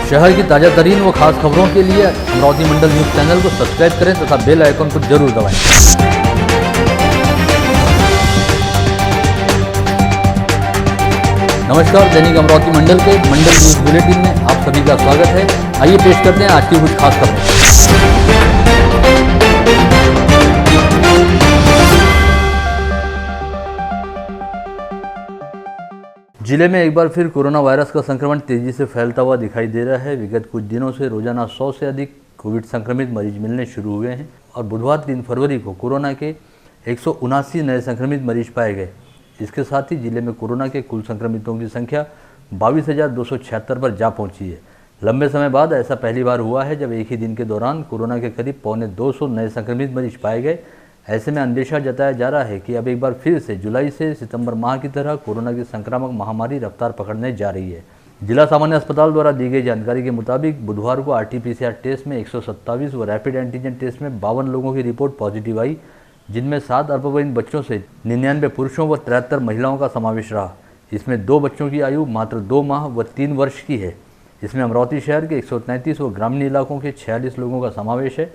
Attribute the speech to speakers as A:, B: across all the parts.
A: शहर की ताजा तरीन व खास खबरों के लिए अमरावती मंडल न्यूज चैनल को सब्सक्राइब करें तथा बेल आइकन को जरूर दबाएं। नमस्कार, दैनिक अमरावती मंडल के मंडल न्यूज बुलेटिन में आप सभी का स्वागत है। आइए पेश करते हैं आज की कुछ खास खबरें। जिले में एक बार फिर कोरोना वायरस का संक्रमण तेजी से फैलता हुआ दिखाई दे रहा है। विगत कुछ दिनों से रोजाना 100 से अधिक कोविड संक्रमित मरीज मिलने शुरू हुए हैं और बुधवार 3 फरवरी को कोरोना के 179 नए संक्रमित मरीज पाए गए। इसके साथ ही जिले में कोरोना के कुल संक्रमितों की संख्या 22,276 पर जा पहुंची है। लंबे समय बाद ऐसा पहली बार हुआ है जब एक ही दिन के दौरान कोरोना के करीब 250 नए संक्रमित मरीज पाए गए। ऐसे में अंदेशा जताया जा रहा है कि अब एक बार फिर से जुलाई से सितंबर माह की तरह कोरोना की संक्रामक महामारी रफ्तार पकड़ने जा रही है। जिला सामान्य अस्पताल द्वारा दी गई जानकारी के मुताबिक बुधवार को RT-PCR टेस्ट में 127 व रैपिड एंटीजन टेस्ट में 52 लोगों की रिपोर्ट पॉजिटिव आई, जिनमें 7 अल्पवयीन बच्चों से 99 पुरुषों व 73 महिलाओं का समावेश रहा। इसमें 2 बच्चों की आयु मात्र 2 माह व 3 वर्ष की है। इसमें अमरावती शहर के 133 व ग्रामीण इलाकों के 46 लोगों का समावेश है।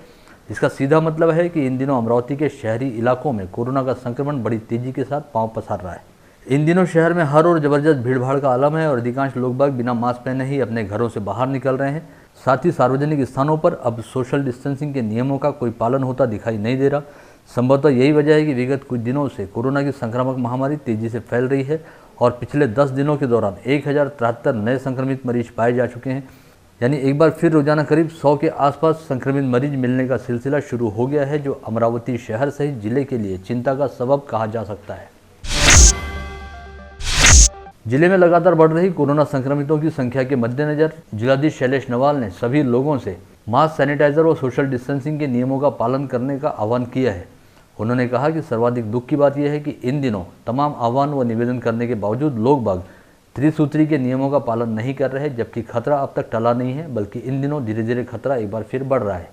A: इसका सीधा मतलब है कि इन दिनों अमरावती के शहरी इलाकों में कोरोना का संक्रमण बड़ी तेजी के साथ पांव पसार रहा है। इन दिनों शहर में हर ओर जबरदस्त भीड़भाड़ का आलम है और अधिकांश लोग बाग बिना मास्क पहने ही अपने घरों से बाहर निकल रहे हैं। साथ ही सार्वजनिक स्थानों पर अब सोशल डिस्टेंसिंग के नियमों का कोई पालन होता दिखाई नहीं दे रहा। संभवतः यही वजह है कि विगत कुछ दिनों से कोरोना की संक्रामक महामारी तेजी से फैल रही है और पिछले 10 दिनों के दौरान 1073 नए संक्रमित मरीज पाए जा चुके हैं। यानी एक बार फिर रोजाना करीब 100 के आसपास संक्रमित मरीज मिलने का सिलसिला शुरू हो गया है, जो अमरावती शहर सहित जिले के लिए चिंता का सबब कहा जा सकता है। जिले में लगातार बढ़ रही कोरोना संक्रमितों की संख्या के मद्देनजर जिलाधीश शैलेश नवाल ने सभी लोगों से मास्क, सैनिटाइजर और सोशल डिस्टेंसिंग के नियमों का पालन करने का आह्वान किया है। उन्होंने कहा कि सर्वाधिक दुख की बात यह है कि इन दिनों तमाम आह्वान व निवेदन करने के बावजूद लोग बाग त्रिसूत्री के नियमों का पालन नहीं कर रहे, जबकि खतरा अब तक टला नहीं है, बल्कि इन दिनों धीरे धीरे खतरा एक बार फिर बढ़ रहा है।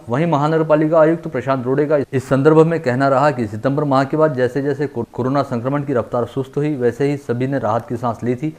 A: वहीं महानगरपालिका आयुक्त प्रशांत रोड़े का इस संदर्भ में कहना रहा कि सितंबर माह के बाद जैसे जैसे कोरोना संक्रमण की रफ्तार सुस्त हुई, वैसे ही सभी ने राहत की सांस ली थी।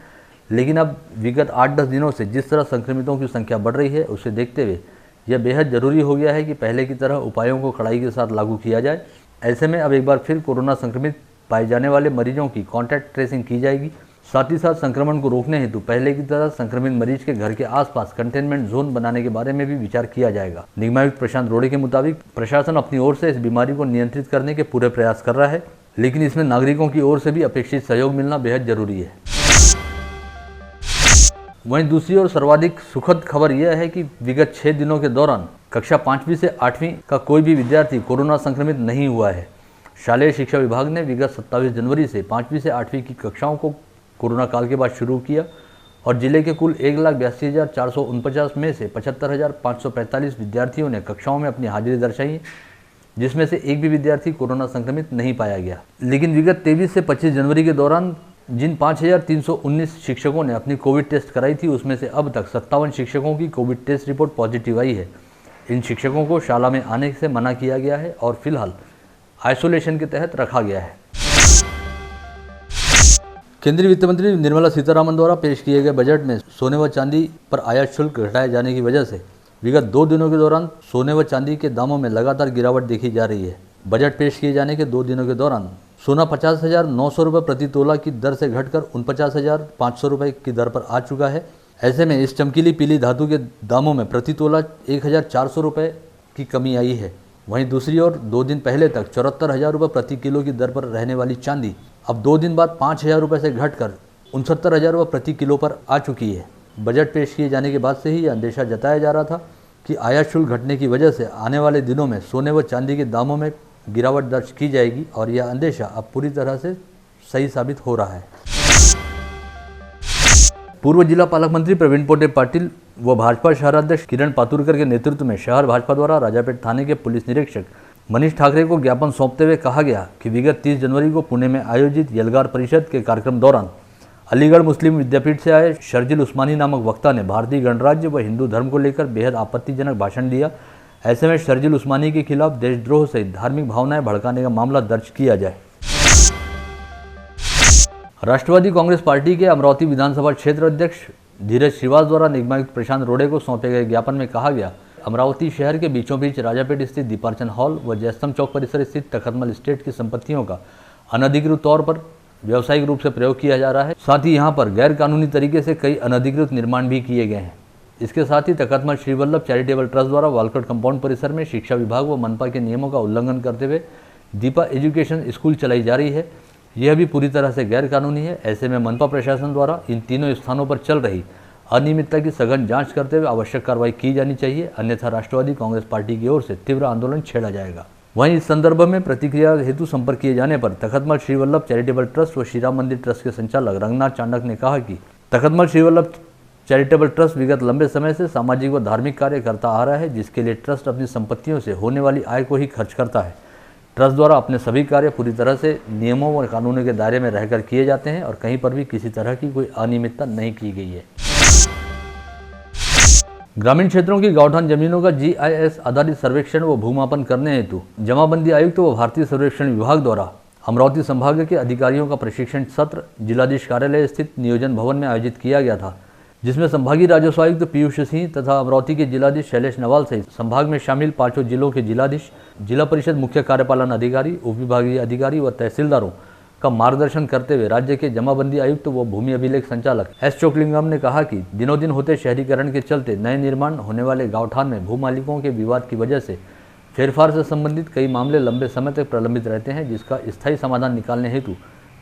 A: लेकिन अब विगत 8-10 दिनों से जिस तरह संक्रमितों की संख्या बढ़ रही है, उसे देखते हुए यह बेहद जरूरी हो गया है कि पहले की तरह उपायों को कड़ाई के साथ लागू किया जाए। ऐसे में अब एक बार फिर कोरोना संक्रमित पाए जाने वाले मरीजों की कॉन्टैक्ट ट्रेसिंग की जाएगी। साथ ही साथ संक्रमण को रोकने हेतु पहले की तरह संक्रमित मरीज के घर के आसपास कंटेनमेंट जोन बनाने के बारे में भी विचार किया जाएगा। निगमायुक्त प्रशांत रोड़े के मुताबिक प्रशासन अपनी ओर से इस बीमारी को नियंत्रित करने के पूरे प्रयास कर रहा है, लेकिन इसमें नागरिकों की ओर से भी अपेक्षित सहयोग मिलना बेहद जरूरी है। वहीं दूसरी ओर सर्वाधिक सुखद खबर यह है कि विगत 6 दिनों के दौरान कक्षा 5वीं से 8वीं का कोई भी विद्यार्थी कोरोना संक्रमित नहीं हुआ है। शालेय शिक्षा विभाग ने विगत 27 जनवरी से 5वीं से 8वीं की कक्षाओं को कोरोना काल के बाद शुरू किया और जिले के कुल 1,82,449 में से 75,545 विद्यार्थियों ने कक्षाओं में अपनी हाजिरी दर्शाई, जिसमें से एक भी विद्यार्थी कोरोना संक्रमित नहीं पाया गया। लेकिन विगत 23 से 25 जनवरी के दौरान जिन 5,319 शिक्षकों ने अपनी कोविड टेस्ट कराई थी, उसमें से अब तक 57 शिक्षकों की कोविड टेस्ट रिपोर्ट पॉजिटिव आई है। इन शिक्षकों को शाला में आने से मना किया गया है और फिलहाल आइसोलेशन के तहत रखा गया है। केंद्रीय वित्त मंत्री निर्मला सीतारामन द्वारा पेश किए गए बजट में सोने व चांदी पर आयात शुल्क घटाए जाने की वजह से विगत 2 दिनों के दौरान सोने व चांदी के दामों में लगातार गिरावट देखी जा रही है। बजट पेश किए जाने के 2 दिनों के दौरान सोना 50,900 रुपये प्रति तोला की दर से घटकर 49,500 रुपये की दर पर आ चुका है। ऐसे में इस चमकीली पीली धातु के दामों में प्रति तोला 1,400 रुपये की कमी आई है। वहीं दूसरी ओर 2 दिन पहले तक 74,000 रुपये प्रति किलो की दर पर रहने वाली चांदी अब 2 दिन बाद 5,000 रुपये से घटकर 69,000 रुपये प्रति किलो पर आ चुकी है। बजट पेश किए जाने के बाद से ही यह अंदेशा जताया जा रहा था कि आयात शुल्क घटने की वजह से आने वाले दिनों में सोने व चांदी के दामों में गिरावट दर्ज की जाएगी और यह अंदेशा अब पूरी तरह से सही साबित हो रहा है। पूर्व जिला पालक मंत्री प्रवीण पोटे पाटिल व भाजपा शहराध्यक्ष किरण पातुरकर के नेतृत्व में शहर भाजपा द्वारा राजापेट थाने के पुलिस निरीक्षक मनीष ठाकरे को ज्ञापन सौंपते हुए कहा गया कि विगत 30 जनवरी को पुणे में आयोजित यलगार परिषद के कार्यक्रम दौरान अलीगढ़ मुस्लिम विद्यापीठ से आए शर्जिल उस्मानी नामक वक्ता ने भारतीय गणराज्य व हिंदू धर्म को लेकर बेहद आपत्तिजनक भाषण दिया। ऐसे में शर्जिल उस्मानी के खिलाफ देशद्रोह सहित धार्मिक भावनाएं भड़काने का मामला दर्ज किया जाए। राष्ट्रवादी कांग्रेस पार्टी के अमरावती विधानसभा क्षेत्र अध्यक्ष धीरज श्रीवास द्वारा निगमायुक्त प्रशांत रोड़े को सौंपे गए ज्ञापन में कहा गया, अमरावती शहर के बीचों बीच राजापेट स्थित दीपार्चन हॉल व जयस्तंभ चौक परिसर स्थित तखतमल एस्टेट की संपत्तियों का अनधिकृत तौर पर व्यावसायिक रूप से प्रयोग किया जा रहा है। साथ ही यहां पर गैर कानूनी तरीके से कई अनधिकृत निर्माण भी किए गए हैं। इसके साथ ही तखतमल श्री वल्लभ चैरिटेबल ट्रस्ट द्वारा वालकट कंपाउंड परिसर में शिक्षा विभाग व मनपा के नियमों का उल्लंघन करते हुए दीपा एजुकेशन स्कूल चलाई जा रही है। यह भी पूरी तरह से गैर कानूनी है। ऐसे में मनपा प्रशासन द्वारा इन तीनों स्थानों पर चल रही अनियमितता की सघन जांच करते हुए आवश्यक कार्रवाई की जानी चाहिए, अन्यथा राष्ट्रवादी कांग्रेस पार्टी की ओर से तीव्र आंदोलन छेड़ा जाएगा। वहीं इस संदर्भ में प्रतिक्रिया हेतु संपर्क किए जाने पर तखतमल श्री वल्लभ चैरिटेबल ट्रस्ट व श्री राम मंदिर ट्रस्ट के संचालक रंगनाथ चांडक ने कहा कि तखतमल श्री वल्लभ चैरिटेबल ट्रस्ट विगत लंबे समय से सामाजिक व धार्मिक कार्य करता आ रहा है, जिसके लिए ट्रस्ट अपनी संपत्तियों से होने वाली आय को ही खर्च करता है। ट्रस्ट द्वारा अपने सभी कार्य पूरी तरह से नियमों व कानूनों के दायरे में रहकर किए जाते हैं और कहीं पर भी किसी तरह की कोई अनियमितता नहीं की गई है। ग्रामीण क्षेत्रों की गौठान जमीनों का GIS आधारित सर्वेक्षण व भूमापन करने हेतु जमाबंदी आयुक्त व भारतीय सर्वेक्षण विभाग द्वारा अमरावती संभाग के अधिकारियों का प्रशिक्षण सत्र जिलाधीश कार्यालय स्थित नियोजन भवन में आयोजित किया गया था, जिसमें संभागीय राजस्व आयुक्त पीयूष सिंह तथा अमरावती के जिलाधीश शैलेश नवाल सहित संभाग में शामिल 5 जिलों के जिलाधीश, जिला परिषद मुख्य कार्यपालन अधिकारी, उपविभागीय अधिकारी व तहसीलदारों का मार्गदर्शन करते हुए राज्य के जमाबंदी आयुक्त व भूमि अभिलेख संचालक S चोकलिंगम ने कहा कि दिनों दिन होते शहरीकरण के चलते नए निर्माण होने वाले गांवठान में भू मालिकों के विवाद की वजह से फेरफार से संबंधित कई मामले लंबे समय तक प्रलंबित रहते हैं, जिसका स्थायी समाधान निकालने हेतु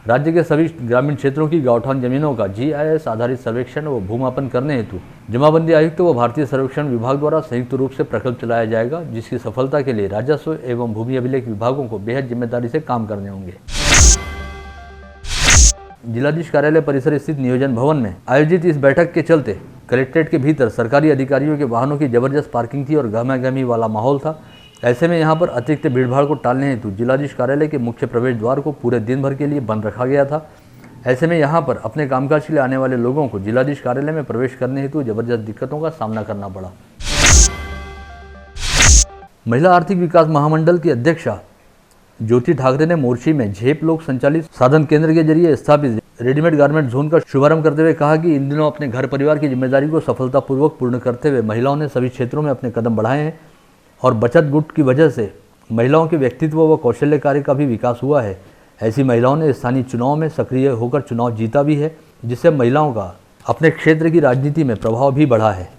A: राज्य के सभी ग्रामीण क्षेत्रों की गौठान जमीनों का GIS आधारित सर्वेक्षण व भूमापन करने हेतु जमाबंदी आयुक्त व भारतीय सर्वेक्षण विभाग द्वारा संयुक्त रूप से प्रकल्प चलाया जाएगा, जिसकी सफलता के लिए राजस्व एवं भूमि अभिलेख विभागों को बेहद जिम्मेदारी से काम करने होंगे। जिलाधीश कार्यालय परिसर स्थित नियोजन भवन में आयोजित इस बैठक के चलते कलेक्ट्रेट के भीतर सरकारी अधिकारियों के वाहनों की जबरदस्त पार्किंग थी और गहमागहमी वाला माहौल था। ऐसे में यहां पर अतिरिक्त भीड़भाड़ को टालने हेतु जिलाधीश कार्यालय के मुख्य प्रवेश द्वार को पूरे दिन भर के लिए बंद रखा गया था। ऐसे में यहां पर अपने कामकाज के लिए आने वाले लोगों को जिलाधीश कार्यालय में प्रवेश करने हेतु जबरदस्त दिक्कतों का सामना करना पड़ा। महिला आर्थिक विकास महामंडल की अध्यक्षा ज्योति ठाकरे ने मोर्शी में झेप लोक संचालित साधन केंद्र के जरिए स्थापित रेडीमेड गारमेंट जोन का शुभारंभ करते हुए कहा कि इन दिनों अपने घर परिवार की जिम्मेदारी को सफलतापूर्वक पूर्ण करते हुए महिलाओं ने सभी क्षेत्रों में अपने कदम बढ़ाए हैं और बचत गुट की वजह से महिलाओं के व्यक्तित्व व कौशल्य कार्य का भी विकास हुआ है। ऐसी महिलाओं ने स्थानीय चुनाव में सक्रिय होकर चुनाव जीता भी है, जिससे महिलाओं का अपने क्षेत्र की राजनीति में प्रभाव भी बढ़ा है।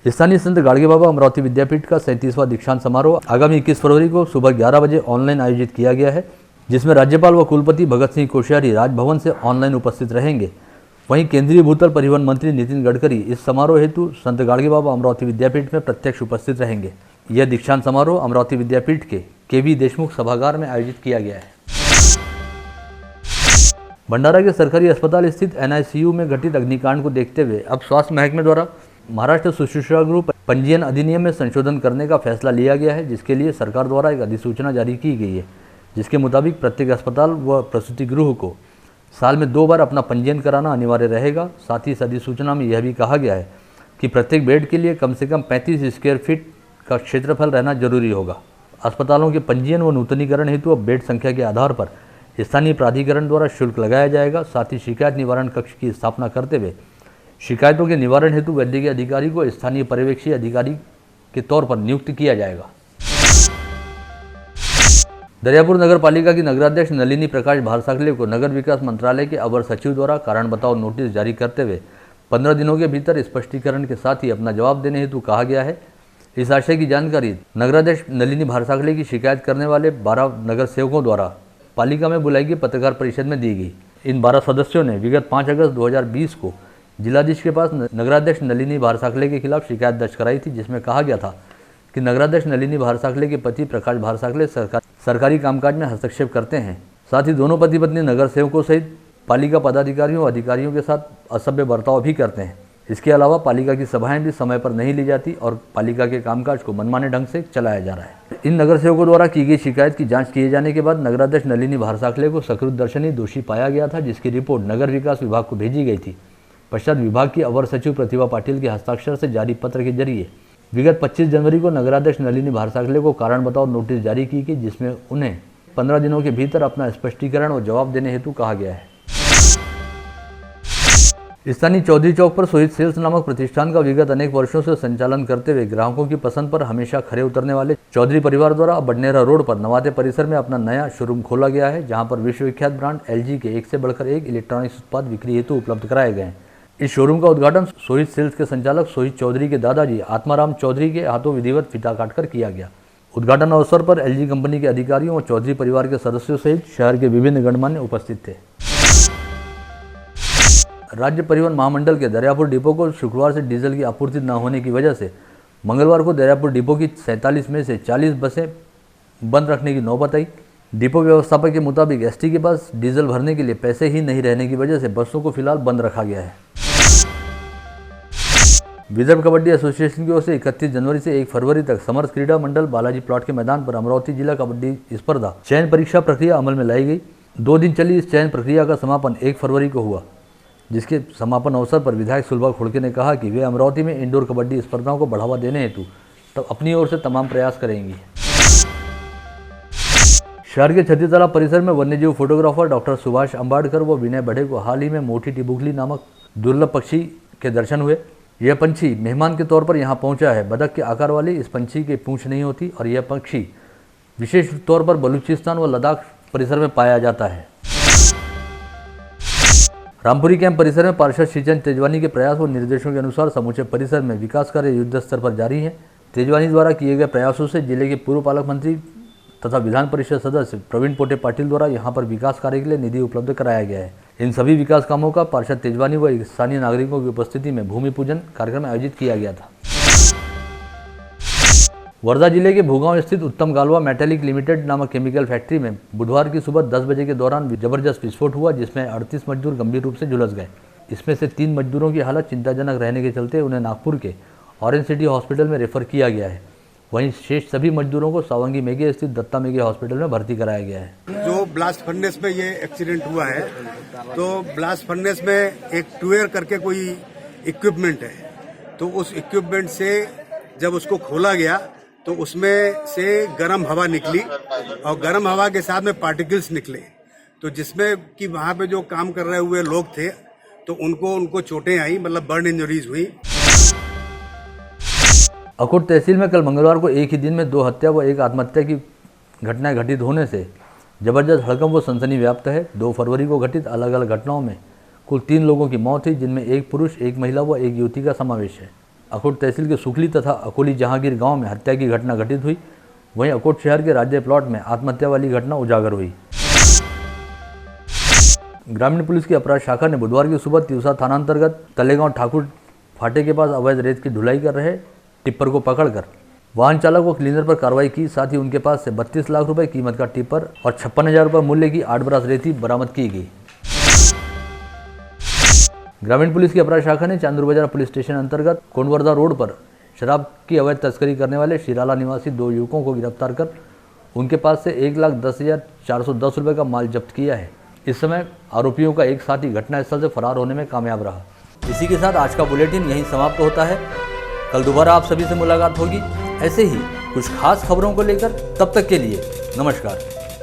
A: स्थानीय संत गाड़गे बाबा अमरावती विद्यापीठ का 37वां दीक्षांत समारोह आगामी 21 फरवरी को सुबह 11 बजे ऑनलाइन आयोजित किया गया है, जिसमें राज्यपाल व कुलपति भगत सिंह कोश्यारी राजभवन से ऑनलाइन उपस्थित रहेंगे। वहीं केंद्रीय भूतल परिवहन मंत्री नितिन गडकरी इस समारोह हेतु संत गाड़गे बाबा अमरावती विद्यापीठ में प्रत्यक्ष उपस्थित रहेंगे। यह दीक्षांत समारोह अमरावती विद्यापीठ के KV देशमुख सभागार में आयोजित किया गया है। भंडारा के सरकारी अस्पताल स्थित NICU में घटित अग्निकांड को देखते हुए अब स्वास्थ्य महकमे द्वारा महाराष्ट्र सुश्रूषा गृह पंजीयन अधिनियम में संशोधन करने का फैसला लिया गया है, जिसके लिए सरकार द्वारा एक अधिसूचना जारी की गई है, जिसके मुताबिक प्रत्येक अस्पताल व प्रसूति गृह को साल में 2 बार अपना पंजीयन कराना अनिवार्य रहेगा। साथ ही इस अधिसूचना में यह भी कहा गया है कि प्रत्येक बेड के लिए कम से कम 35 स्क्वायर फीट का क्षेत्रफल रहना जरूरी होगा। अस्पतालों के पंजीयन व नूतनीकरण हेतु अब बेड संख्या के आधार पर स्थानीय प्राधिकरण द्वारा शुल्क लगाया जाएगा। साथ ही शिकायत निवारण कक्ष की स्थापना करते हुए शिकायतों के निवारण हेतु वैद्यकीय अधिकारी को स्थानीय पर्यवेक्षी अधिकारी के तौर पर नियुक्त किया जाएगा। दरियापुर नगर पालिका की नगराध्यक्ष नलिनी प्रकाश भारसाखले को नगर विकास मंत्रालय के अवर सचिव द्वारा कारण बताओ नोटिस जारी करते हुए 15 दिनों के भीतर स्पष्टीकरण के साथ ही अपना जवाब देने हेतु कहा गया है। इस आशय की जानकारी नगराध्यक्ष नलिनी भारसाखले की शिकायत करने वाले 12 नगर सेवकों द्वारा पालिका में बुलाई गई पत्रकार परिषद में दी गई। इन 12 सदस्यों ने विगत 5 अगस्त 2020 को जिलाधीश के पास नगराध्यक्ष नलिनी भारसाखले के खिलाफ शिकायत दर्ज कराई थी, जिसमें कहा गया था कि नगराध्यक्ष नलिनी भारसाखले के पति प्रकाश भारसाखले सरकारी कामकाज में हस्तक्षेप करते हैं। साथ ही दोनों पति पत्नी नगर सेवकों सहित पालिका पदाधिकारियों और अधिकारियों के साथ असभ्य बर्ताव भी करते हैं। इसके अलावा पालिका की सभाएं भी समय पर नहीं ली जाती और पालिका के कामकाज को मनमाने ढंग से चलाया जा रहा है। इन नगर सेवकों द्वारा की गई शिकायत की जांच किए जाने के बाद नगराध्यक्ष नलिनी भारसाखले को सकृत दर्शनी दोषी पाया गया था, जिसकी रिपोर्ट नगर विकास विभाग को भेजी गई थी। पश्चात विभाग की अवर सचिव प्रतिभा पाटिल के हस्ताक्षर से जारी पत्र के जरिए विगत 25 जनवरी को नगराध्यक्ष नलिनी भारसाखले को कारण बताओ नोटिस जारी की गई, जिसमें उन्हें 15 दिनों के भीतर अपना स्पष्टीकरण और जवाब देने हेतु कहा गया है। स्थानीय चौधरी चौक पर सोहित सेल्स नामक प्रतिष्ठान का विगत अनेक वर्षों से संचालन करते हुए ग्राहकों की पसंद पर हमेशा खरे उतरने वाले चौधरी परिवार द्वारा अब बडनेरा रोड पर नवाते परिसर में अपना नया शोरूम खोला गया है, जहां पर विश्वविख्यात ब्रांड LG के एक से बढ़कर एक इलेक्ट्रॉनिक्स उत्पाद बिक्री हेतु उपलब्ध कराए गए हैं। इस शोरूम का उद्घाटन सोहित सेल्स के संचालक सोहित चौधरी के दादाजी आत्माराम चौधरी के हाथों विधिवत फीता काटकर किया गया। उद्घाटन अवसर पर LG कंपनी के अधिकारियों और चौधरी परिवार के सदस्यों सहित शहर के विभिन्न गणमान्य उपस्थित थे। राज्य परिवहन महामंडल के दरियापुर डिपो को शुक्रवार से डीजल की आपूर्ति न होने की वजह से मंगलवार को दरियापुर डिपो की 47 में से 40 बसें बंद रखने की नौबत आई। डिपो व्यवस्थापक के मुताबिक ST के पास डीजल भरने के लिए पैसे ही नहीं रहने की वजह से बसों को फिलहाल बंद रखा गया है। विदर्भ कबड्डी एसोसिएशन की ओर से 31 जनवरी से 1 फरवरी तक समर्थ क्रीडा मंडल बालाजी प्लॉट के मैदान पर अमरावती जिला कबड्डी स्पर्धा चयन परीक्षा प्रक्रिया अमल में लाई गई। 2 दिन चली इस चयन प्रक्रिया का समापन 1 फरवरी को हुआ, जिसके समापन अवसर पर विधायक सुलभा खुड़के ने कहा कि वे अमरावती में इंडोर कबड्डी स्पर्धाओं को बढ़ावा देने हेतु तब अपनी ओर से तमाम प्रयास करेंगी। शहर के छत्तीस तालाब परिसर में वन्यजीव फोटोग्राफर डॉक्टर सुभाष अंबाड़कर व विनय बढ़े को हाल ही में मोटी टिबुकली नामक दुर्लभ पक्षी के दर्शन हुए। यह पंछी मेहमान के तौर पर यहाँ पहुँचा है। बतख के आकार वाली इस पंछी के पूंछ नहीं होती और यह पक्षी विशेष तौर पर बलूचिस्तान व लद्दाख परिसर में पाया जाता है। रामपुरी कैंप परिसर में पार्षद श्रीचंद तेजवानी के प्रयास व निर्देशों के अनुसार समूचे परिसर में विकास कार्य युद्ध स्तर पर जारी है। तेजवानी द्वारा किए गए प्रयासों से जिले के पूर्व पालक मंत्री तथा विधान परिषद सदस्य प्रवीण पोटे पाटिल द्वारा यहां पर विकास कार्य के लिए निधि उपलब्ध कराया गया है। इन सभी विकास कामों का पार्षद तेजवानी व स्थानीय नागरिकों की उपस्थिति में भूमि पूजन कार्यक्रम आयोजित किया गया था। वर्धा जिले के भूगांव स्थित उत्तम गालवा मेटालिक लिमिटेड नामक केमिकल फैक्ट्री में बुधवार की सुबह 10 बजे के दौरान जबरदस्त विस्फोट हुआ, जिसमें 38 मजदूर गंभीर रूप से झुलस गए। इसमें से 3 मजदूरों की हालत चिंताजनक रहने के चलते उन्हें नागपुर के ऑरेंज सिटी हॉस्पिटल में रेफर किया गया है। वहीं शेष सभी मजदूरों को सावंगी मेघे स्थित दत्ता मेघे हॉस्पिटल में भर्ती कराया गया है।
B: जो ब्लास्ट फर्नेस में ये एक्सीडेंट हुआ है, तो ब्लास्ट फर्नेस में एक टूएर करके कोई इक्विपमेंट है, तो उस इक्विपमेंट से जब उसको खोला गया तो उसमें से गर्म हवा निकली और गर्म हवा के साथ में पार्टिकल्स निकले, तो जिसमें कि वहां पे जो काम कर रहे हुए लोग थे तो उनको चोटें आई, मतलब बर्न इंजरीज हुई।
A: अकोट तहसील में कल मंगलवार को एक ही दिन में 2 हत्या व 1 आत्महत्या की घटनाएं घटित होने से जबरदस्त हड़कंप व सनसनी व्याप्त है। 2 फरवरी को घटित अलग अलग घटनाओं में कुल 3 लोगों की मौत हुई, जिनमें 1 पुरुष, 1 महिला व 1 युवती का समावेश है। अकोट तहसील के सुखली तथा अकोली जहांगीर गांव में हत्या की घटना घटित हुई। वहीं अकोट शहर के राज्य प्लॉट में आत्महत्या वाली घटना उजागर हुई। ग्रामीण पुलिस की अपराध शाखा ने बुधवार की सुबह तिवसा थानांतर्गत तलेगांव ठाकुर फाटे के पास अवैध रेत की ढुलाई कर रहे टिप्पर को पकड़कर वाहन चालक व क्लीनर पर कार्रवाई की। साथ ही उनके पास से 32 लाख रुपए कीमत का टिप्पर और 56,000 रुपये मूल्य की 8 ब्रास रेती बरामद की गई। ग्रामीण पुलिस की अपराध शाखा ने चांदूर बाजार पुलिस स्टेशन अंतर्गत कोंडवर्धा रोड पर शराब की अवैध तस्करी करने वाले शिराला निवासी 2 युवकों को गिरफ्तार कर उनके पास से 1,10,410 रुपये का माल जब्त किया है। इस समय आरोपियों का एक साथी घटनास्थल से फरार होने में कामयाब रहा। इसी के साथ आज का बुलेटिन यहीं समाप्त होता है। कल दोबारा आप सभी से मुलाकात होगी ऐसे ही कुछ खास खबरों को लेकर। तब तक के लिए नमस्कार।